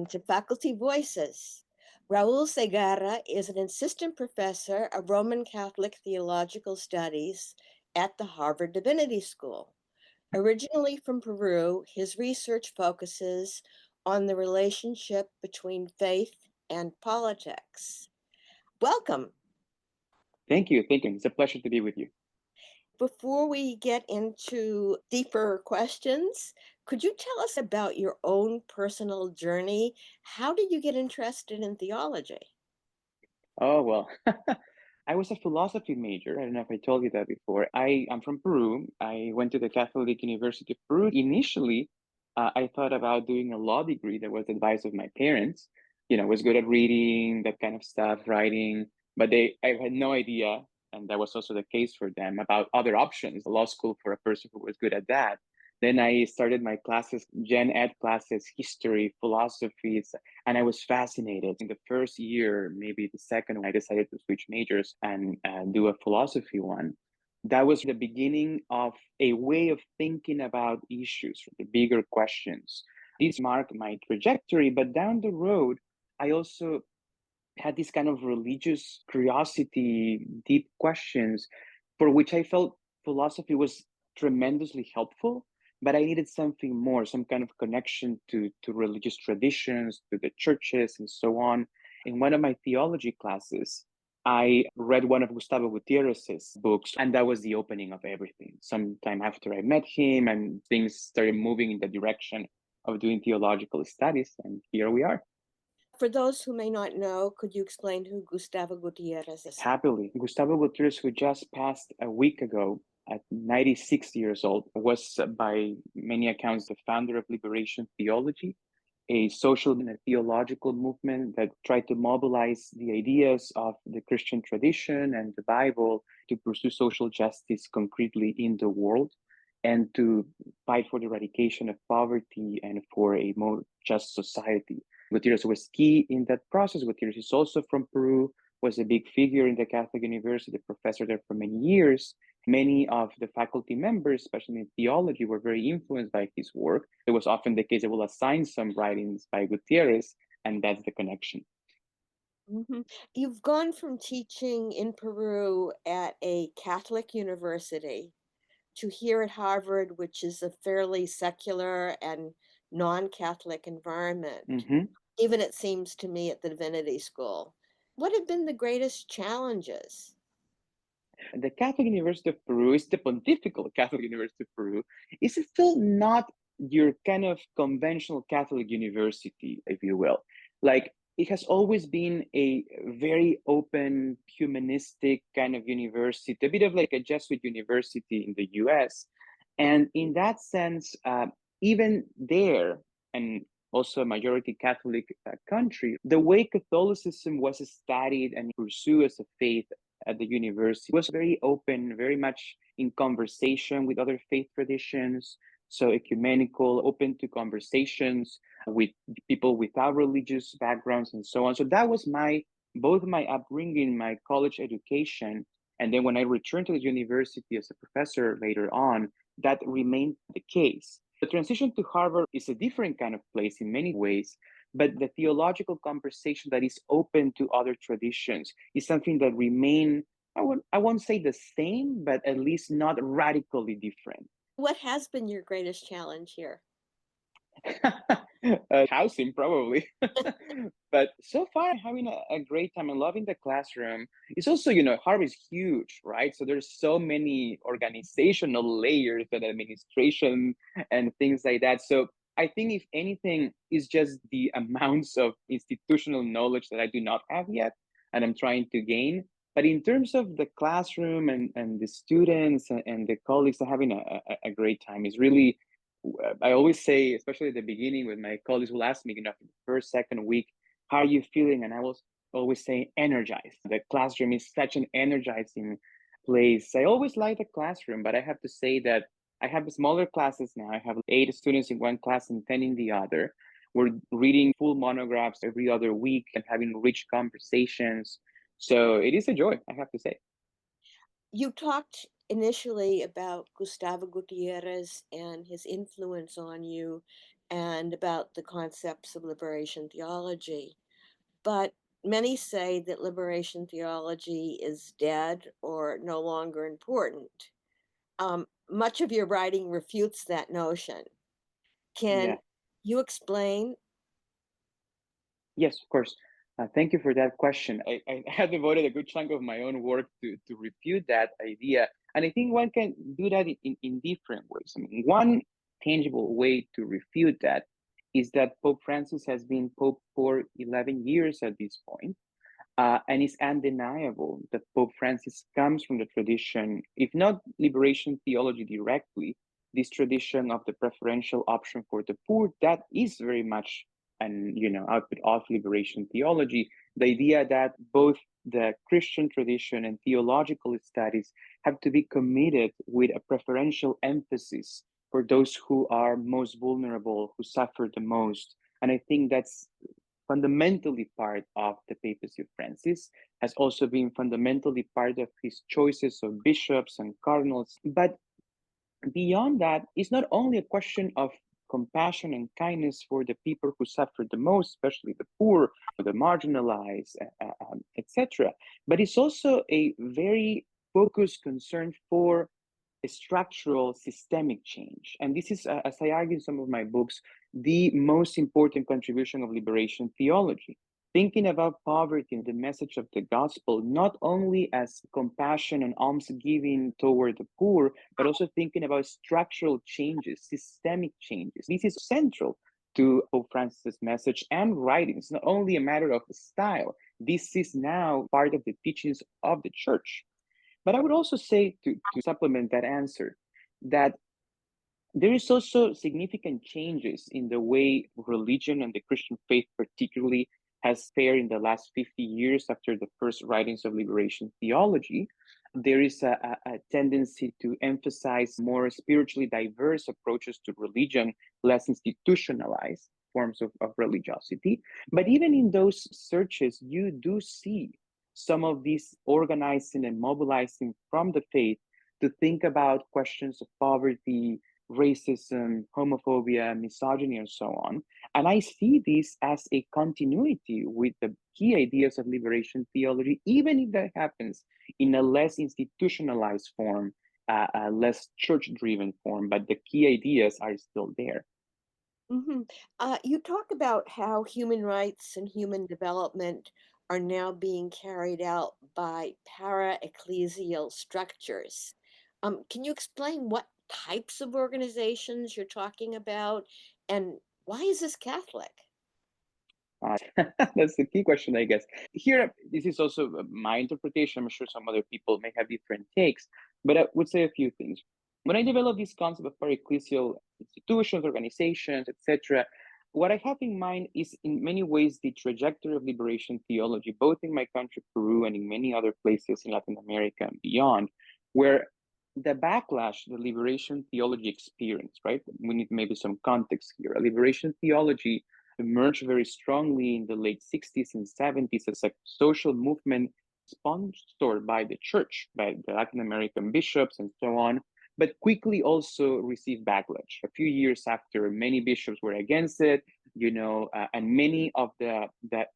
to Faculty Voices. Raúl Zegarra is an assistant professor of Roman Catholic Theological Studies at the Harvard Divinity School. Originally from Peru, his research focuses on the relationship between faith and politics. Welcome. Thank you. Thank you. It's a pleasure to be with you. Before we get into deeper questions, could you tell us about your own personal journey? How did you get interested in theology? Oh, well, I was a philosophy major. I don't know if I told you that before. I am from Peru. I went to the Catholic University of Peru. Initially, I thought about doing a law degree. That was the advice of my parents. Was good at reading, that kind of stuff, writing. But I had no idea, and that was also the case for them, about other options, a law school for a person who was good at that. Then I started my classes, gen ed classes, history, philosophy, and I was fascinated. In the first year, maybe the second, I decided to switch majors and do a philosophy one. That was the beginning of a way of thinking about issues, the bigger questions. This marked my trajectory, but down the road, I also had this kind of religious curiosity, deep questions, for which I felt philosophy was tremendously helpful, but I needed something more, some kind of connection to religious traditions, to the churches, and so on. In one of my theology classes, I read one of Gustavo Gutierrez's books, and that was the opening of everything. Sometime after I met him, and things started moving in the direction of doing theological studies, and here we are. For those who may not know, could you explain who Gustavo Gutierrez is? Happily, Gustavo Gutierrez, who just passed a week ago at 96 years old, was by many accounts the founder of Liberation Theology, a social and a theological movement that tried to mobilize the ideas of the Christian tradition and the Bible to pursue social justice concretely in the world and to fight for the eradication of poverty and for a more just society. Gutierrez was key in that process. Gutierrez is also from Peru, was a big figure in the Catholic University, professor there for many years. Many of the faculty members, especially in theology, were very influenced by his work. It was often the case they will assign some writings by Gutierrez, and that's the connection. Mm-hmm. You've gone from teaching in Peru at a Catholic university to here at Harvard, which is a fairly secular and non-Catholic environment, Mm-hmm. even it seems to me at the Divinity School. What have been the greatest challenges? The Catholic University of Peru is the Pontifical Catholic University of Peru. Is still not your kind of conventional Catholic university, if you will. Like it has always been a very open, humanistic kind of university, a bit of like a Jesuit university in the US. And in that sense, even there, and also a majority Catholic country, the way Catholicism was studied and pursued as a faith at the university was very open, very much in conversation with other faith traditions. So ecumenical, open to conversations with people without religious backgrounds and so on. So that was both my upbringing, my college education, and then when I returned to the university as a professor later on, that remained the case. The transition to Harvard is a different kind of place in many ways, but the theological conversation that is open to other traditions is something that remain, I won't say the same, but at least not radically different. What has been your greatest challenge here? Housing probably. But so far having a great time and loving the classroom. It's also, Harvard is huge, right? So there's so many organizational layers and administration and things like that. So I think if anything is just the amounts of institutional knowledge that I do not have yet and I'm trying to gain. But in terms of the classroom and the students and the colleagues are having a great time, is really, I always say, especially at the beginning, when my colleagues will ask me, the first, second week, how are you feeling? And I will always say, energized. The classroom is such an energizing place. I always like the classroom, but I have to say that I have smaller classes now. I have 8 students in one class and 10 in the other. We're reading full monographs every other week and having rich conversations. So it is a joy, I have to say. You talked initially about Gustavo Gutierrez and his influence on you. and about the concepts of liberation theology. But many say that liberation theology is dead or no longer important. Much of your writing refutes that notion. Yeah. Can you explain? Yes, of course. Thank you for that question. I have devoted a good chunk of my own work to refute that idea. And I think one can do that in different ways. I mean, one tangible way to refute that is that Pope Francis has been Pope for 11 years at this point. And it's undeniable that Pope Francis comes from the tradition, if not liberation theology directly, this tradition of the preferential option for the poor, that is very much an output of liberation theology. The idea that both the Christian tradition and theological studies have to be committed with a preferential emphasis for those who are most vulnerable, who suffer the most. And I think that's fundamentally part of the papacy of Francis, has also been fundamentally part of his choices of bishops and cardinals. But beyond that, it's not only a question of compassion and kindness for the people who suffer the most, especially the poor, the marginalized, etc., but it's also a very focused concern for structural systemic change. And this is, as I argue in some of my books, the most important contribution of liberation theology. Thinking about poverty and the message of the gospel, not only as compassion and almsgiving toward the poor, but also thinking about structural changes, systemic changes. This is central to Pope Francis's message and writings. It's not only a matter of style, this is now part of the teachings of the church. But I would also say, to supplement that answer, that there is also significant changes in the way religion and the Christian faith particularly has fared in the last 50 years after the first writings of liberation theology. There is a tendency to emphasize more spiritually diverse approaches to religion, less institutionalized forms of religiosity. But even in those searches, you do see some of these organizing and mobilizing from the faith to think about questions of poverty, racism, homophobia, misogyny, and so on. And I see this as a continuity with the key ideas of liberation theology, even if that happens in a less institutionalized form, a less church driven form, but the key ideas are still there. You talk about how human rights and human development are now being carried out by para-ecclesial structures. Can you explain what types of organizations you're talking about and why is this Catholic? Uh, that's the key question, I guess. Here, this is also my interpretation. I'm sure some other people may have different takes, but I would say a few things. When I develop this concept of ecclesial institutions, organizations, etc., what I have in mind is in many ways the trajectory of liberation theology, both in my country, Peru, and in many other places in Latin America and beyond, where the backlash the liberation theology experienced, right? We need maybe some context here. A liberation theology emerged very strongly in the late 60s and 70s as a social movement sponsored by the church, by the Latin American bishops and so on, but quickly also received backlash. A few years after, many bishops were against it, and many of the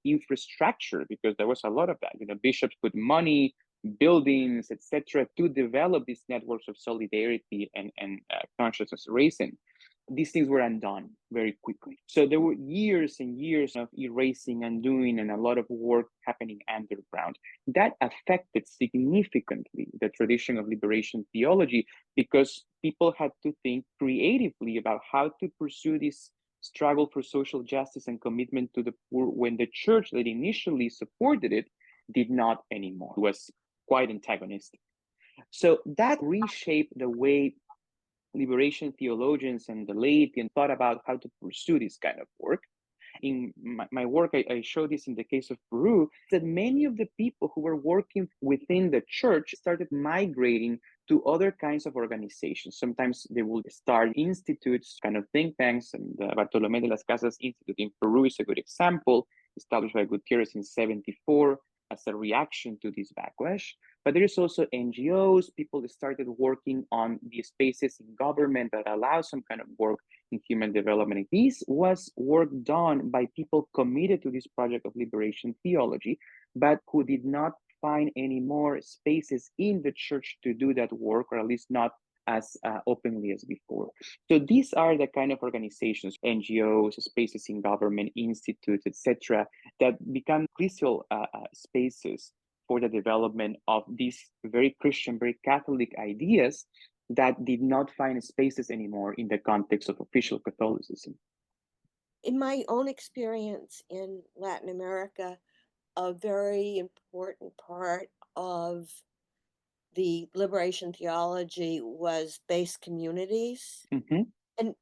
infrastructure, because there was a lot of that, bishops put money, buildings, etc., to develop these networks of solidarity and consciousness raising. These things were undone very quickly. So there were years and years of erasing, undoing, and a lot of work happening underground. That affected significantly the tradition of liberation theology because people had to think creatively about how to pursue this struggle for social justice and commitment to the poor when the church that initially supported it did not anymore. It was quite antagonistic. So that reshaped the way liberation theologians and the laity and thought about how to pursue this kind of work. In my work, I show this in the case of Peru, that many of the people who were working within the church started migrating to other kinds of organizations. Sometimes they will start institutes, kind of think tanks, and the Bartolomé de las Casas Institute in Peru is a good example, established by Gutierrez in 74 as a reaction to this backlash. But there is also NGOs, people that started working on the spaces in government that allow some kind of work in human development. This was work done by people committed to this project of liberation theology, but who did not find any more spaces in the church to do that work, or at least not as openly as before. So these are the kind of organizations, NGOs, spaces in government, institutes, etc., that become crucial spaces for the development of these very Christian, very Catholic ideas that did not find spaces anymore in the context of official Catholicism. In my own experience in Latin America, a very important part of the liberation theology was base communities. Mhm. And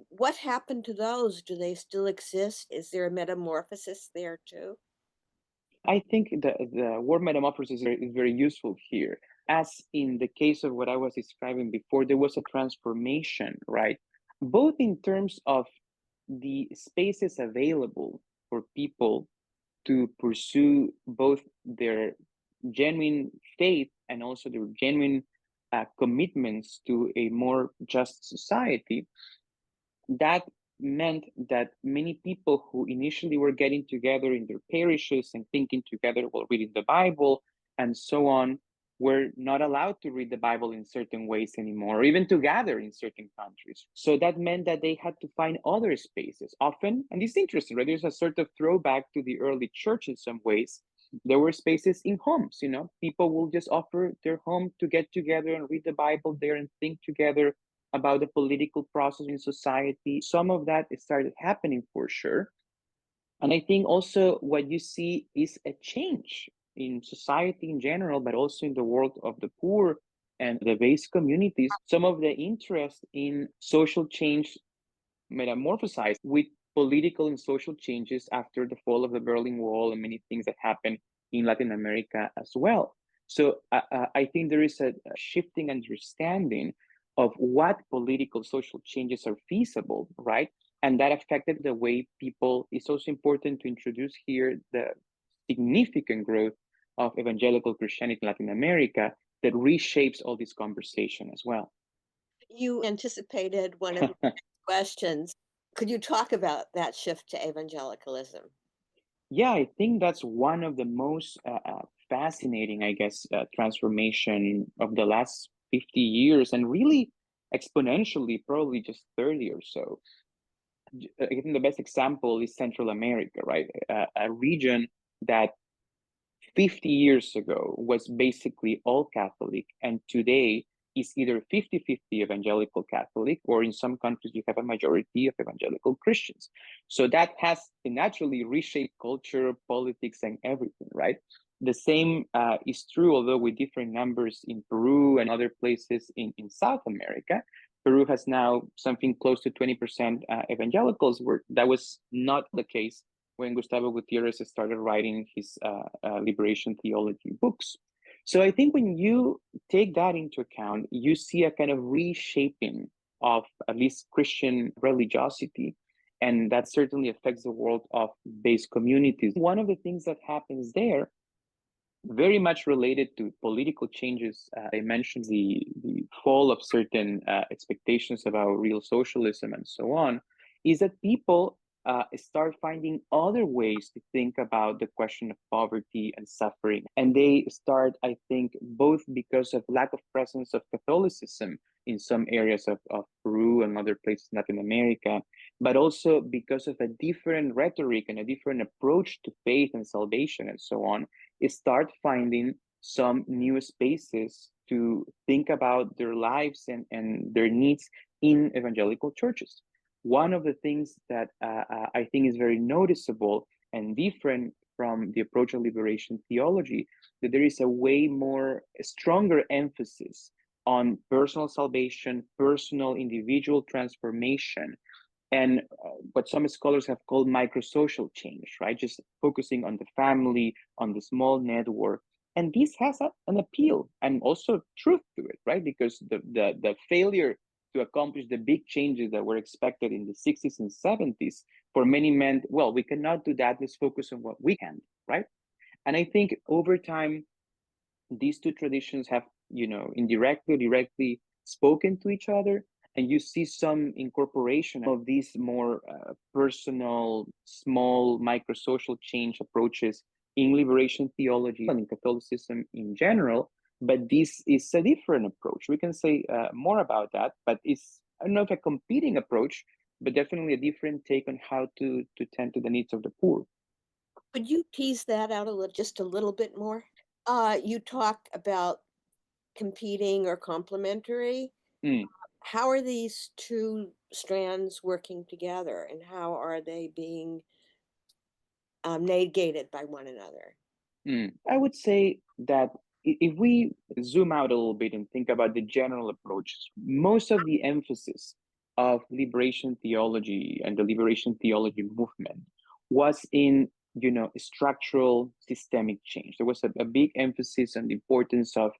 what happened to those? Do they still exist? Is there a metamorphosis there too? I think the word metamorphosis is very useful here. As in the case of what I was describing before, there was a transformation, right? Both in terms of the spaces available for people to pursue both their genuine faith and also their genuine commitments to a more just society. That meant that many people who initially were getting together in their parishes and thinking together while reading the Bible and so on were not allowed to read the Bible in certain ways anymore, or even to gather in certain countries. So that meant that they had to find other spaces. Often, and it's interesting, right? There's a sort of throwback to the early church in some ways. There were spaces in homes, people will just offer their home to get together and read the Bible there and think together about the political process in society. Some of that started happening for sure. And I think also what you see is a change in society in general, but also in the world of the poor and the base communities. Some of the interest in social change metamorphosized with political and social changes after the fall of the Berlin Wall and many things that happened in Latin America as well. So I think there is a shifting understanding of what political social changes are feasible, right? And that affected the way people. It's also important to introduce here the significant growth of evangelical Christianity in Latin America that reshapes all this conversation as well. You anticipated one of the questions. Could you talk about that shift to evangelicalism? Yeah, I think that's one of the most fascinating, I guess, transformation of the last 50 years, and really exponentially, probably just 30 or so. I think the best example is Central America, right? A region that 50 years ago was basically all Catholic, and today is either 50-50 evangelical Catholic, or in some countries you have a majority of evangelical Christians. So that has naturally reshaped culture, politics, and everything, right? The same is true, although with different numbers in Peru and other places in South America. Peru has now something close to 20% evangelicals, where that was not the case when Gustavo Gutierrez started writing his liberation theology books. So I think when you take that into account, you see a kind of reshaping of at least Christian religiosity. And that certainly affects the world of base communities. One of the things that happens there, very much related to political changes. I mentioned the fall of certain expectations about real socialism and so on, is that people start finding other ways to think about the question of poverty and suffering. And they start, I think, both because of lack of presence of Catholicism in some areas of Peru and other places in Latin America, but also because of a different rhetoric and a different approach to faith and salvation and so on, start finding some new spaces to think about their lives and their needs in evangelical churches. One of the things that I think is very noticeable and different from the approach of liberation theology, that there is a way more stronger emphasis on personal salvation, personal individual transformation, and what some scholars have called microsocial change, right? Just focusing on the family, on the small network. And this has an appeal and also truth to it, right? Because the failure to accomplish the big changes that were expected in the 60s and 70s for many meant, well, we cannot do that. Let's focus on what we can, right? And I think over time, these two traditions have, indirectly, directly spoken to each other. And you see some incorporation of these more personal, small, micro-social change approaches in liberation theology and in Catholicism in general. But this is a different approach. We can say more about that, but it's, I don't know if a competing approach, but definitely a different take on how to tend to the needs of the poor. Could you tease that out just a little bit more? You talk about competing or complementary. Mm. How are these two strands working together, and how are they being negated by one another? I would say that if we zoom out a little bit and think about the general approaches, most of the emphasis of liberation theology and the liberation theology movement was in, structural systemic change. There was a big emphasis on the importance of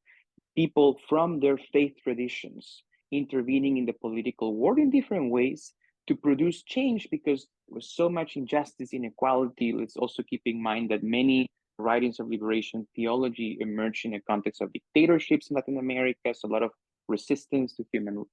people from their faith traditions intervening in the political world in different ways to produce change, because there was so much injustice, inequality. Let's also keep in mind that many writings of liberation theology emerged in a context of dictatorships in Latin America, so a lot of resistance to human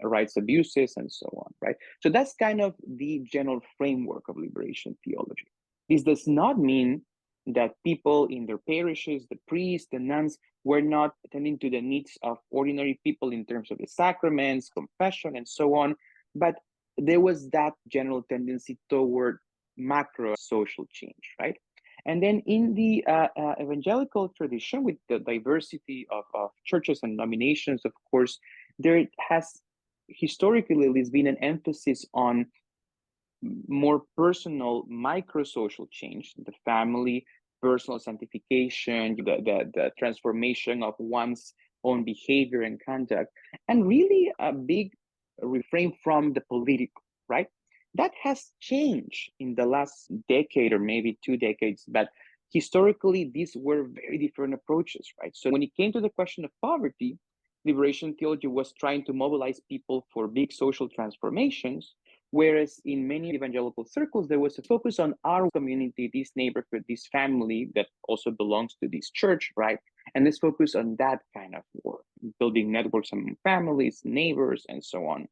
rights abuses and so on, right? So that's kind of the general framework of liberation theology. This does not mean that people in their parishes, the priests, the nuns, were not attending to the needs of ordinary people in terms of the sacraments, confession, and so on. But there was that general tendency toward macro social change, right? And then in the evangelical tradition, with the diversity of churches and denominations, of course, there has historically at least been an emphasis on more personal micro social change, the family, personal sanctification, the transformation of one's own behavior and conduct, and really a big refrain from the political, right? That has changed in the last decade or maybe 2 decades, but historically these were very different approaches, right? So when it came to the question of poverty, liberation theology was trying to mobilize people for big social transformations. Whereas in many evangelical circles, there was a focus on our community, this neighborhood, this family that also belongs to this church, right? And let's focus on that kind of work, building networks among families, neighbors, and so on.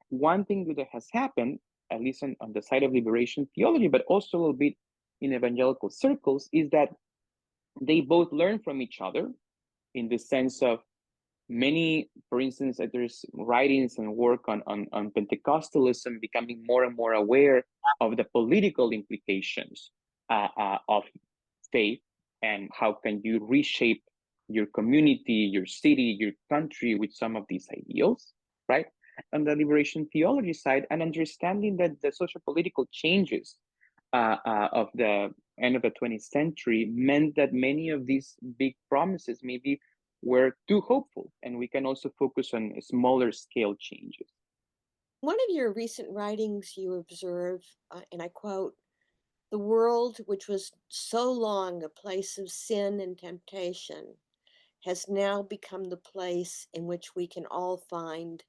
One thing that has happened, at least on the side of liberation theology, but also a little bit in evangelical circles, is that they both learn from each other in the sense of many, for instance, there's writings and work on Pentecostalism becoming more and more aware of the political implications of faith and how can you reshape your community, your city, your country with some of these ideals, right? On the liberation theology side, and understanding that the social political changes of the end of the 20th century meant that many of these big promises maybe were too hopeful, and we can also focus on smaller scale changes. One of your recent writings, you observe, and I quote, the world, which was so long a place of sin and temptation, has now become the place in which we can all find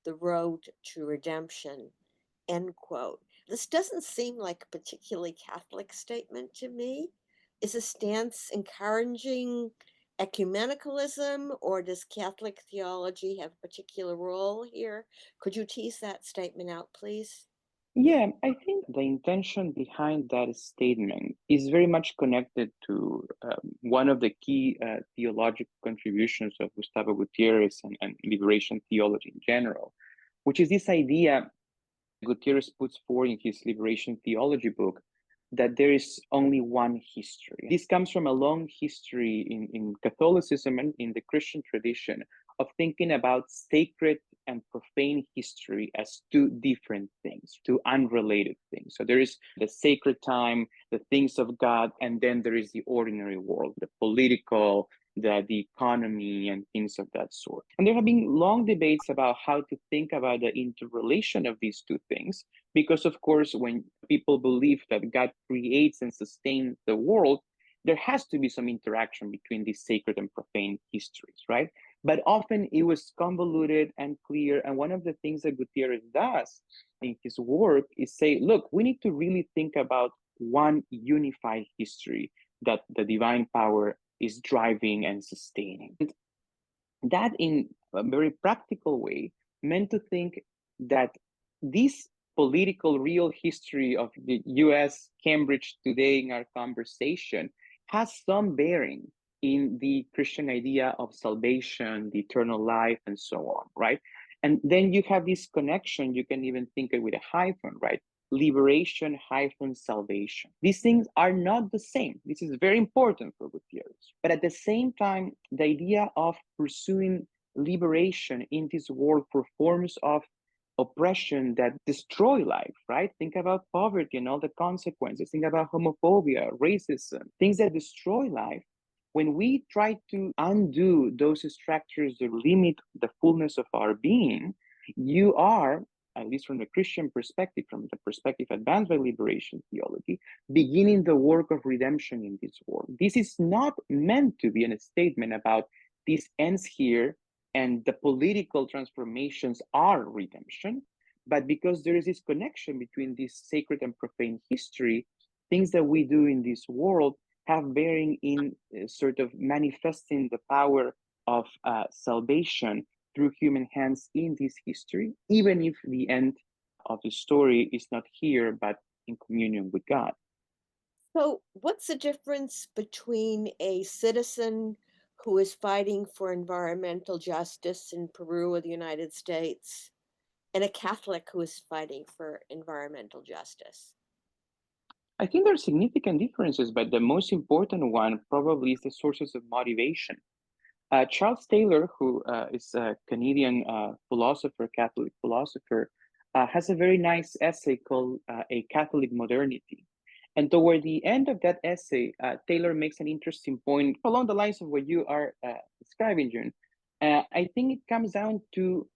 the road to redemption. End quote. This doesn't seem like a particularly Catholic statement to me. Is this stance encouraging ecumenicalism, or does Catholic theology have a particular role here? Could you tease that statement out, please? Yeah, I think the intention behind that statement is very much connected to one of the key theological contributions of Gustavo Gutierrez and liberation theology in general, which is this idea Gutierrez puts forward in his liberation theology book that there is only one history. This comes from a long history in Catholicism and in the Christian tradition of thinking about sacred and profane history as two different things, two unrelated things. So there is the sacred time, the things of God, and then there is the ordinary world, the political, the economy, and things of that sort. And there have been long debates about how to think about the interrelation of these two things, because, of course, when people believe that God creates and sustains the world, there has to be some interaction between these sacred and profane histories, right? But often it was convoluted and clear. And one of the things that Gutierrez does in his work is say, look, we need to really think about one unified history that the divine power is driving and sustaining. And that, in a very practical way, meant to think that this political real history of the US, Cambridge today in our conversation has some bearing in the Christian idea of salvation, the eternal life, and so on, right? And then you have this connection, you can even think it with a hyphen, right? Liberation hyphen salvation. These things are not the same. This is very important for good theorists. But at the same time, the idea of pursuing liberation in this world for forms of oppression that destroy life, right? Think about poverty and all the consequences. Think about homophobia, racism, things that destroy life. When we try to undo those structures that limit the fullness of our being, you are, at least from the Christian perspective, from the perspective advanced by liberation theology, beginning the work of redemption in this world. This is not meant to be a statement about this ends here and the political transformations are redemption, but because there is this connection between this sacred and profane history, things that we do in this world have bearing in sort of manifesting the power of salvation through human hands in this history, even if the end of the story is not here, but in communion with God. So, what's the difference between a citizen who is fighting for environmental justice in Peru or the United States and a Catholic who is fighting for environmental justice? I think there are significant differences, but the most important one probably is the sources of motivation. Charles Taylor, who is a Canadian philosopher, Catholic philosopher, has a very nice essay called A Catholic Modernity. And toward the end of that essay, Taylor makes an interesting point along the lines of what you are describing, June. I think it comes down to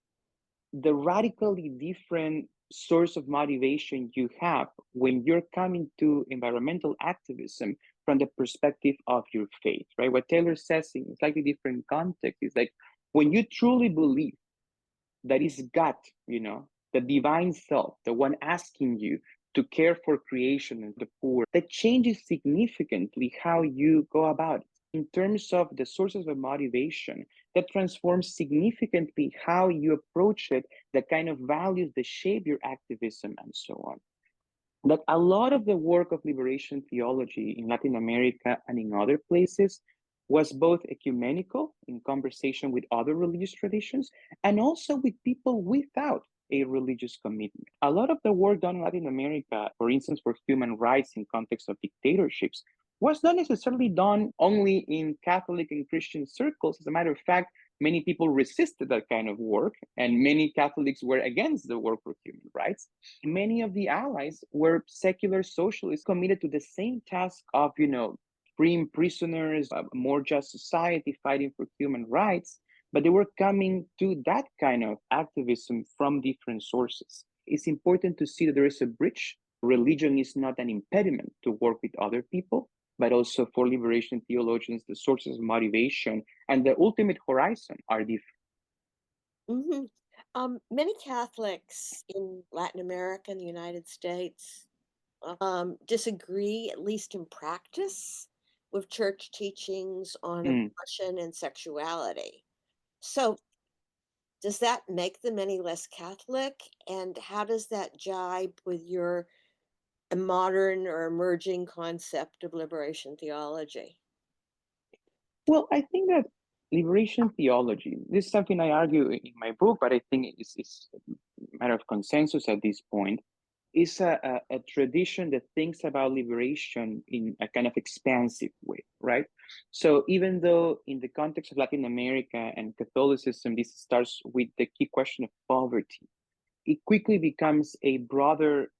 the radically different source of motivation you have when you're coming to environmental activism from the perspective of your faith, right? What Taylor says in slightly different context is like when you truly believe that is God, the divine self, the one asking you to care for creation and the poor, that changes significantly how you go about it. In terms of the sources of motivation, that transforms significantly how you approach it, the kind of values that shape your activism, and so on. That a lot of the work of liberation theology in Latin America and in other places was both ecumenical in conversation with other religious traditions and also with people without a religious commitment. A lot of the work done in Latin America, for instance, for human rights in context of dictatorships, was not necessarily done only in Catholic and Christian circles. As a matter of fact, many people resisted that kind of work, and many Catholics were against the work for human rights. Many of the allies were secular socialists committed to the same task of, freeing prisoners, a more just society, fighting for human rights, but they were coming to that kind of activism from different sources. It's important to see that there is a bridge. Religion is not an impediment to work with other people, but also for liberation theologians, the sources of motivation and the ultimate horizon are different. hmm Many Catholics in Latin America and the United States disagree, at least in practice, with church teachings on Mm. abortion and sexuality. So, does that make them any less Catholic? And how does that jibe with your modern or emerging concept of liberation theology? Well, I think that liberation theology, this is something I argue in my book, but I think it's a matter of consensus at this point, is a tradition that thinks about liberation in a kind of expansive way, right? So even though in the context of Latin America and Catholicism, this starts with the key question of poverty, it quickly becomes a broader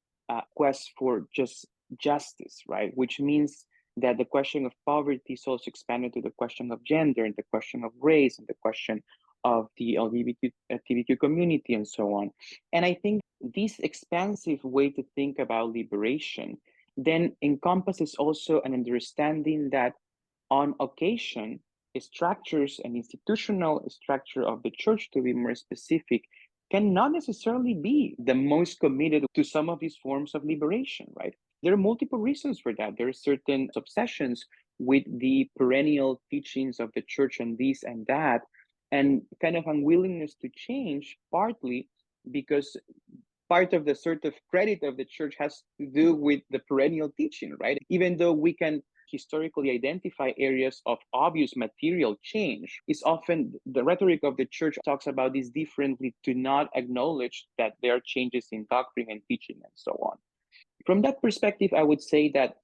quest for just justice, right? Which means that the question of poverty is also expanded to the question of gender and the question of race and the question of the LGBTQ community and so on. And I think this expansive way to think about liberation then encompasses also an understanding that on occasion, structures and institutional structure of the church, to be more specific, cannot necessarily be the most committed to some of these forms of liberation, right? There are multiple reasons for that. There are certain obsessions with the perennial teachings of the church and this and that and kind of unwillingness to change, partly because part of the sort of credit of the church has to do with the perennial teaching, right? Even though we can historically identify areas of obvious material change, it's often the rhetoric of the church talks about this differently, to not acknowledge that there are changes in doctrine and teaching and so on. From that perspective, I would say that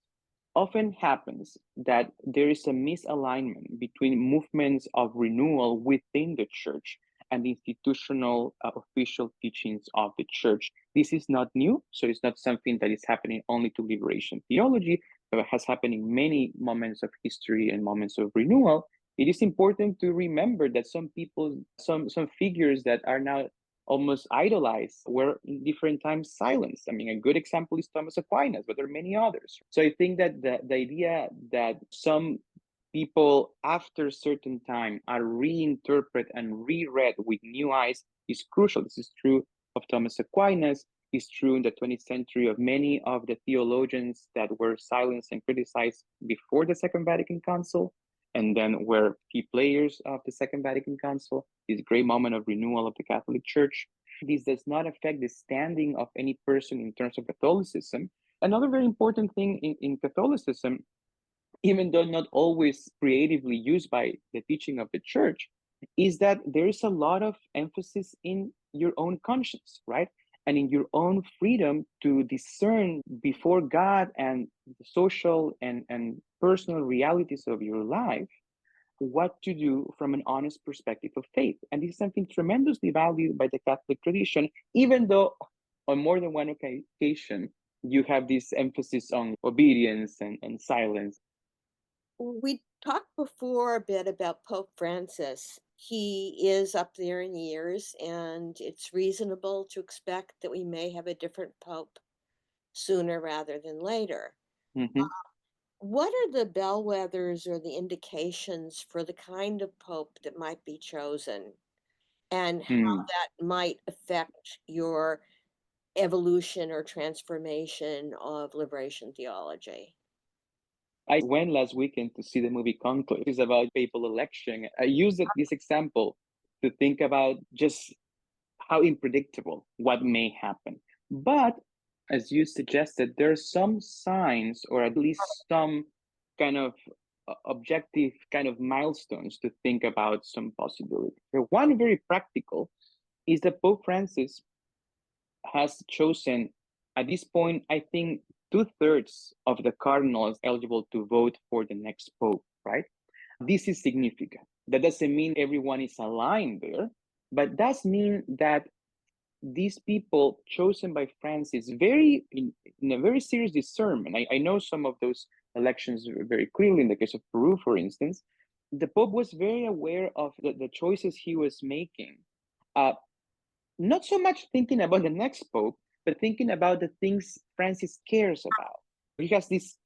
often happens that there is a misalignment between movements of renewal within the church and the institutional official teachings of the church. This is not new, so it's not something that is happening only to liberation theology, but it has happened in many moments of history and moments of renewal. It is important to remember that some people, some figures that are now almost idolized were in different times silenced. I mean, a good example is Thomas Aquinas, but there are many others. So I think that the idea that some people after a certain time are reinterpreted and reread with new eyes is crucial. This is true of Thomas Aquinas. It's true in the 20th century of many of the theologians that were silenced and criticized before the Second Vatican Council, and then were key players of the Second Vatican Council, this great moment of renewal of the Catholic Church. This does not affect the standing of any person in terms of Catholicism. Another very important thing in Catholicism, even though not always creatively used by the teaching of the church, is that there is a lot of emphasis in your own conscience, right? And in your own freedom to discern before God and the social and personal realities of your life what to do from an honest perspective of faith. And this is something tremendously valued by the Catholic tradition, even though on more than one occasion you have this emphasis on obedience and silence. We talked before a bit about Pope Francis. He is up there in years, and it's reasonable to expect that we may have a different pope sooner rather than later. Mhm. What are the bellwethers or the indications for the kind of pope that might be chosen, and how Mm. that might affect your evolution or transformation of liberation theology? I went last weekend to see the movie Conclave. It's about papal election. I used this example to think about just how unpredictable what may happen. But as you suggested, there are some signs, or at least some kind of objective kind of milestones to think about some possibility. One very practical is that Pope Francis has chosen, at this point, I think two-thirds of the cardinals eligible to vote for the next pope, right? This is significant. That doesn't mean everyone is aligned there, but does mean that these people chosen by Francis in a very serious discernment. I know some of those elections very clearly. In the case of Peru, for instance, the Pope was very aware of the choices he was making. Uh, not so much thinking about the next Pope, but thinking about the things Francis cares about. He has this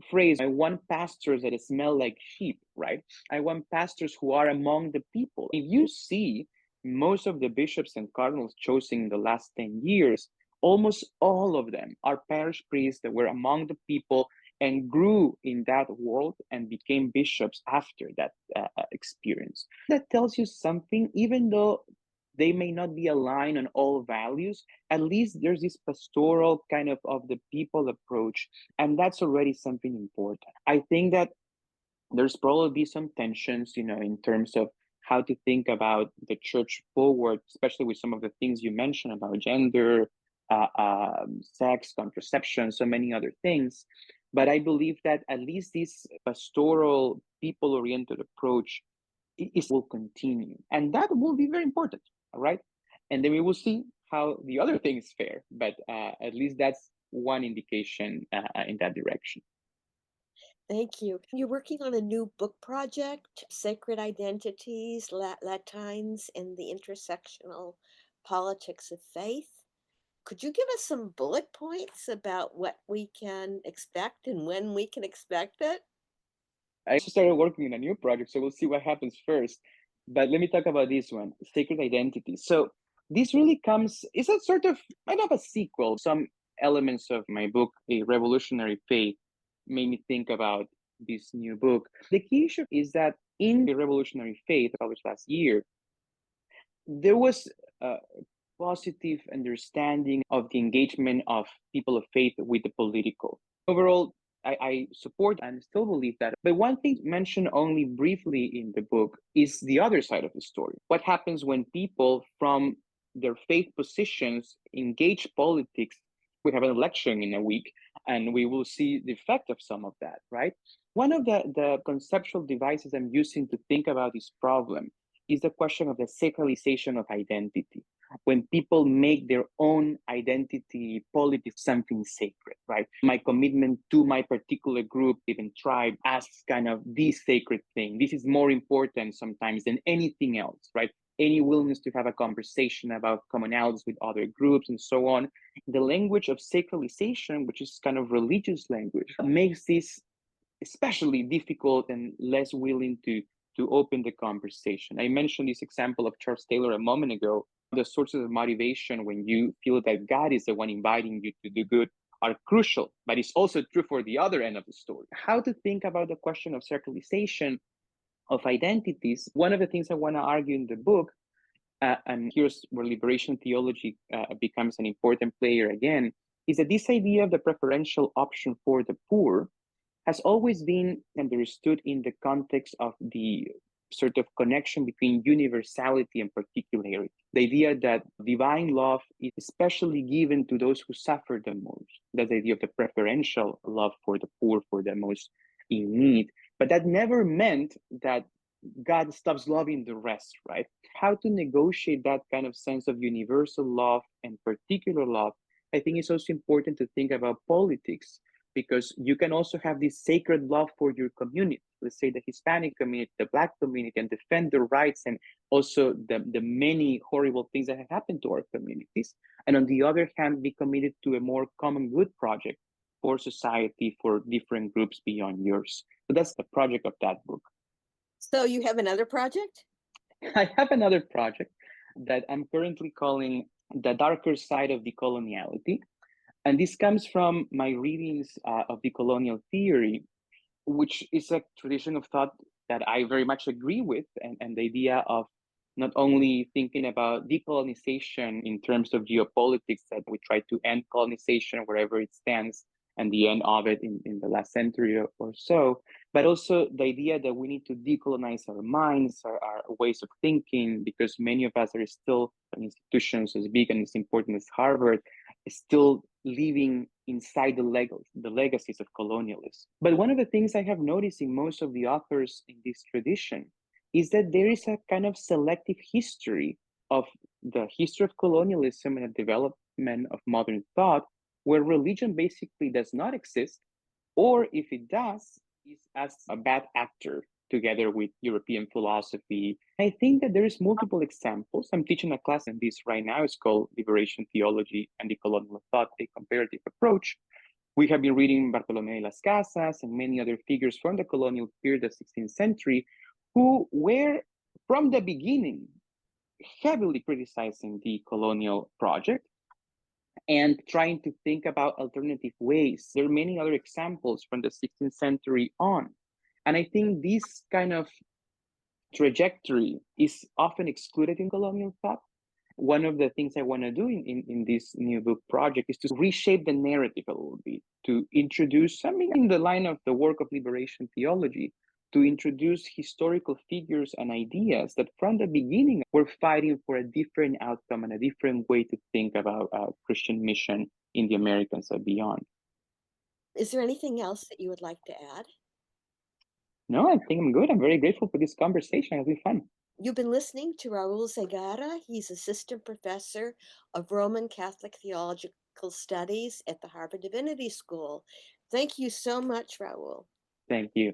phrase, I want pastors that smell like sheep, right? I want pastors who are among the people. If you see most of the bishops and cardinals chosen in the last 10 years, almost all of them are parish priests that were among the people and grew in that world and became bishops after that experience. That tells you something, even though they may not be aligned on all values, at least there's this pastoral kind of the people approach, and that's already something important. I think that there's probably some tensions, in terms of how to think about the church forward, especially with some of the things you mentioned about gender, sex, contraception, so many other things. But I believe that at least this pastoral, people oriented approach will continue. And that will be very important. All right. And then we will see how the other things fare. But at least that's one indication in that direction. Thank you. You're working on a new book project, Sacred Identities, Latines, and the Intersectional Politics of Faith. Could you give us some bullet points about what we can expect and when we can expect it? I also started working on a new project, so we'll see what happens first. But let me talk about this one, Sacred Identity. So this really it's a sort of, kind of a sequel. Some elements of my book, A Revolutionary Faith, made me think about this new book. The key issue is that in The Revolutionary Faith, published last year, there was a positive understanding of the engagement of people of faith with the political. Overall, I support and still believe that. But one thing mentioned only briefly in the book is the other side of the story. What happens when people from their faith positions engage politics? We have an election in a week, and we will see the effect of some of that, right? One of the conceptual devices I'm using to think about this problem is the question of the sacralization of identity. When people make their own identity politics something sacred, right? My commitment to my particular group, even tribe, as kind of the sacred thing. This is more important sometimes than anything else, right? Any willingness to have a conversation about commonalities with other groups and so on. The language of sacralization, which is kind of religious language, makes this especially difficult and less willing to open the conversation. I mentioned this example of Charles Taylor a moment ago. The sources of motivation when you feel that God is the one inviting you to do good are crucial, but it's also true for the other end of the story. How to think about the question of circularization of identities. One of the things I want to argue in the book, and here's where liberation theology becomes an important player again, is that this idea of the preferential option for the poor has always been understood in the context of the sort of connection between universality and particularity. The idea that divine love is especially given to those who suffer the most. That's the idea of the preferential love for the poor, for the most in need. But that never meant that God stops loving the rest, right? How to negotiate that kind of sense of universal love and particular love, I think it's also important to think about politics, because you can also have this sacred love for your community, let's say the Hispanic community, the Black community, and defend their rights and also the many horrible things that have happened to our communities. And on the other hand, be committed to a more common good project for society, for different groups beyond yours. So that's the project of that book. So you have another project? I have another project that I'm currently calling The Darker Side of Decoloniality. And this comes from my readings of decolonial theory, which is a tradition of thought that I very much agree with, and the idea of not only thinking about decolonization in terms of geopolitics, that we try to end colonization wherever it stands, and the end of it in the last century or so, but also the idea that we need to decolonize our minds, our ways of thinking, because many of us are still in institutions as big and as important as Harvard, still living inside the legacies of colonialism. But one of the things I have noticed in most of the authors in this tradition is that there is a kind of selective history of the history of colonialism and the development of modern thought, where religion basically does not exist, or if it does, is as a bad actor together with European philosophy. I think that there is multiple examples. I'm teaching a class on this right now. It's called Liberation Theology and Decolonial Thought, a Comparative Approach. We have been reading Bartolomé de las Casas and many other figures from the colonial period of the 16th century who were, from the beginning, heavily criticizing the colonial project and trying to think about alternative ways. There are many other examples from the 16th century on. And I think this kind of trajectory is often excluded in colonial thought. One of the things I want to do in this new book project is to reshape the narrative a little bit, to introduce something in the line of the work of liberation theology, to introduce historical figures and ideas that from the beginning were fighting for a different outcome and a different way to think about Christian mission in the Americas and beyond. Is there anything else that you would like to add? No, I think I'm good. I'm very grateful for this conversation. It'll be fun. You've been listening to Raúl Zegarra. He's assistant professor of Roman Catholic Theological Studies at the Harvard Divinity School. Thank you so much, Raúl. Thank you.